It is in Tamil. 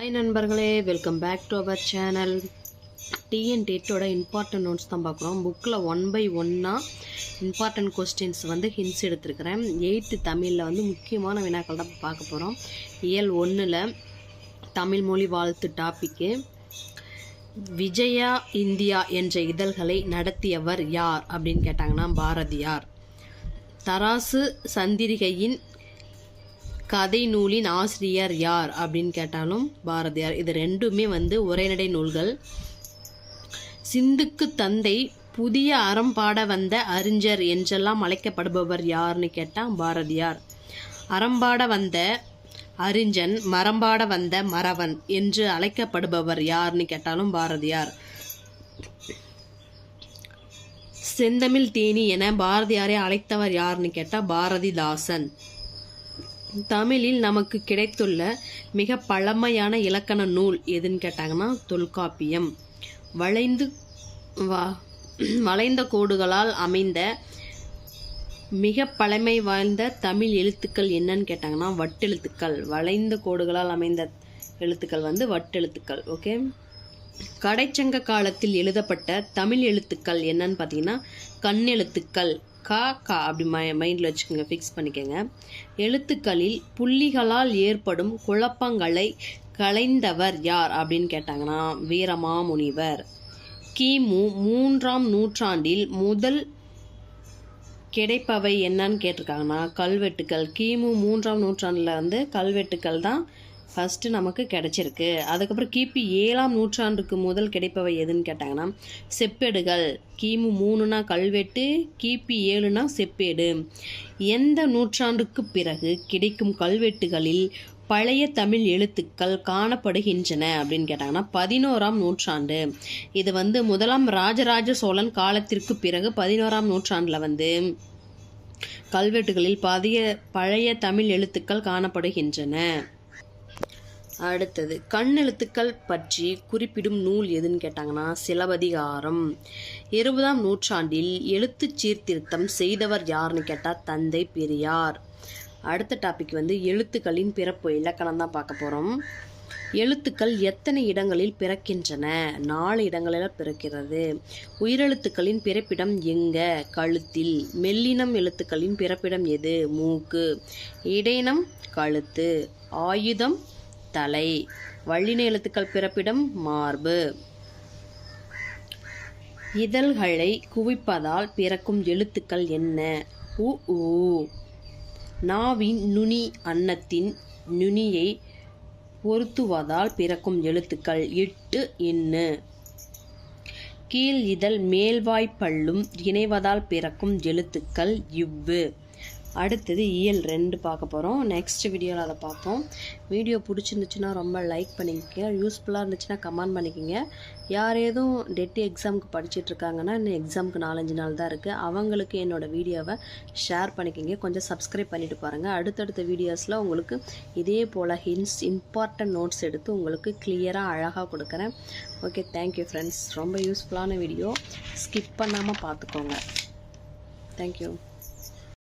ஹாய் நண்பர்களே, welcome back to our channel. டிஎன்டெட்டோட இம்பார்ட்டன்ட் நோட்ஸ் தான் பார்க்குறோம். புக்கில் 1 by 1 இம்பார்ட்டன்ட் கொஸ்டின்ஸ் ஹிண்ட்ஸ் எடுத்துருக்கிறேன். 8th தமிழில் முக்கியமான வினாக்கள் தான் பார்க்க போகிறோம். இயல் 1ல் தமிழ் மொழி வாழ்த்து டாப்பிக்கு. விஜயா இந்தியா என்ற இதழ்களை நடத்தியவர் யார் அப்படின்னு கேட்டாங்கன்னா பாரதியார். தராசு சந்திரிகையின் கதை நூலின் ஆசிரியர் யார் அப்படின்னு கேட்டாலும் பாரதியார். இது ரெண்டுமே உரைநடை நூல்கள். சிந்துக்கு தந்தை புதிய அறம் பாட வந்த அறிஞர் என்றெல்லாம் அழைக்கப்படுபவர் யார்னு கேட்டால் பாரதியார். அறம்பாட வந்த அறிஞன், மரம்பாட வந்த மறவன் என்று அழைக்கப்படுபவர் யார்னு கேட்டாலும் பாரதியார். செந்தமிழ் தேனி என பாரதியாரை அழைத்தவர் யார்னு கேட்டால் பாரதிதாசன். தமிழில் நமக்கு கிடைத்துள்ள மிக பழமையான இலக்கண நூல் எதுன்னு கேட்டாங்கன்னா தொல்காப்பியம். வளைந்த கோடுகளால் அமைந்த மிக பழமை வாய்ந்த தமிழ் எழுத்துக்கள் என்னன்னு கேட்டாங்கன்னா வட்டெழுத்துக்கள். வளைந்த கோடுகளால் அமைந்த எழுத்துக்கள் வட்டெழுத்துக்கள். ஓகே. கடைச்சங்க காலத்தில் எழுதப்பட்ட தமிழ் எழுத்துக்கள் என்னன்னு பார்த்தீங்கன்னா கண்ணெழுத்துக்கள். கா அப்படி மைண்டில் வச்சுக்கோங்க, ஃபிக்ஸ் பண்ணிக்கோங்க. எழுத்துக்களில் புள்ளிகளால் ஏற்படும் குழப்பங்களை களைந்தவர் யார் அப்படின்னு கேட்டாங்கன்னா வீரமாமுனிவர். கிமு 3ஆம் நூற்றாண்டில் முதல் கிடைப்பவை என்னன்னு கேட்டிருக்காங்கன்னா கல்வெட்டுக்கள். கிமு 3ஆம் நூற்றாண்டில் கல்வெட்டுக்கள் தான் ஃபஸ்ட்டு நமக்கு கிடைச்சிருக்கு. அதுக்கப்புறம் கிபி 7ஆம் நூற்றாண்டுக்கு முதல் கிடைப்பவை எதுன்னு கேட்டாங்கன்னா செப்பேடுகள். கிமு 3னா கல்வெட்டு, கிபி 7னா செப்பேடு. எந்த நூற்றாண்டுக்கு பிறகு கிடைக்கும் கல்வெட்டுகளில் பழைய தமிழ் எழுத்துக்கள் காணப்படுகின்றன அப்படின்னு கேட்டாங்கன்னா 11ஆம் நூற்றாண்டு. இது முதலாம் ராஜராஜ சோழன் காலத்திற்கு பிறகு 11ஆம் நூற்றாண்டில் கல்வெட்டுகளில் பழைய தமிழ் எழுத்துக்கள் காணப்படுகின்றன. அடுத்தது கண்ணெழுத்துக்கள் பற்றி குறிப்பிடும் நூல் எதுன்னு கேட்டாங்கன்னா சிலப்பதிகாரம். 20ஆம் நூற்றாண்டில் எழுத்து சீர்திருத்தம் செய்தவர் யாருன்னு கேட்டால் தந்தை பெரியார். அடுத்த டாபிக் எழுத்துக்களின் பிறப்பு இலக்கணம் தான் பார்க்க போகிறோம். எழுத்துக்கள் எத்தனை இடங்களில் பிறக்கின்றன? 4 இடங்களில் பிறக்கிறது. உயிரெழுத்துக்களின் பிறப்பிடம் எங்க? கழுத்தில். மெல்லினம் எழுத்துக்களின் பிறப்பிடம் எது? மூக்கு. இடையினம் கழுத்து. ஆயுதம் தலை. வல்லின எழுத்துக்கள் பிறப்பிடம் மார்பு. இதழ்களை குவிப்பதால் பிறக்கும் எழுத்துக்கள் என்ன? உ ஊ. நாவின் நுனி அன்னத்தின் நுனியை பொருத்துவதால் பிறக்கும் எழுத்துக்கள் இட்டு இன்னு. கீழ் இதழ் மேல்வாய்ப்பல்லும் இணைவதால் பிறக்கும் எழுத்துக்கள் இவ்வு. அடுத்தது இயல் 2 பார்க்க போகிறோம். நெக்ஸ்ட் வீடியோவில் அதை பார்ப்போம். வீடியோ பிடிச்சிருந்துச்சுன்னா ரொம்ப லைக் பண்ணிக்கோங்க. யூஸ்ஃபுல்லாக இருந்துச்சுன்னா கமெண்ட் பண்ணிக்கோங்க. யார் எதுவும் டெட் எக்ஸாமுக்கு படிச்சுட்ருக்காங்கன்னா இன்னும் எக்ஸாமுக்கு 4-5 நாள் தான் இருக்குது. அவங்களுக்கு என்னோடய வீடியோவை ஷேர் பண்ணிக்கோங்க. கொஞ்சம் சப்ஸ்கிரைப் பண்ணிவிட்டு பாருங்கள். அடுத்தடுத்த வீடியோஸில் உங்களுக்கு இதே போல் ஹிண்ட்ஸ் இம்பார்ட்டன்ட் நோட்ஸ் எடுத்து உங்களுக்கு கிளியராக அழகாக கொடுக்குறேன். Okay, thank you friends. ரொம்ப யூஸ்ஃபுல்லான வீடியோ, ஸ்கிப் பண்ணாமல் பார்த்துக்கோங்க. தேங்க்யூ.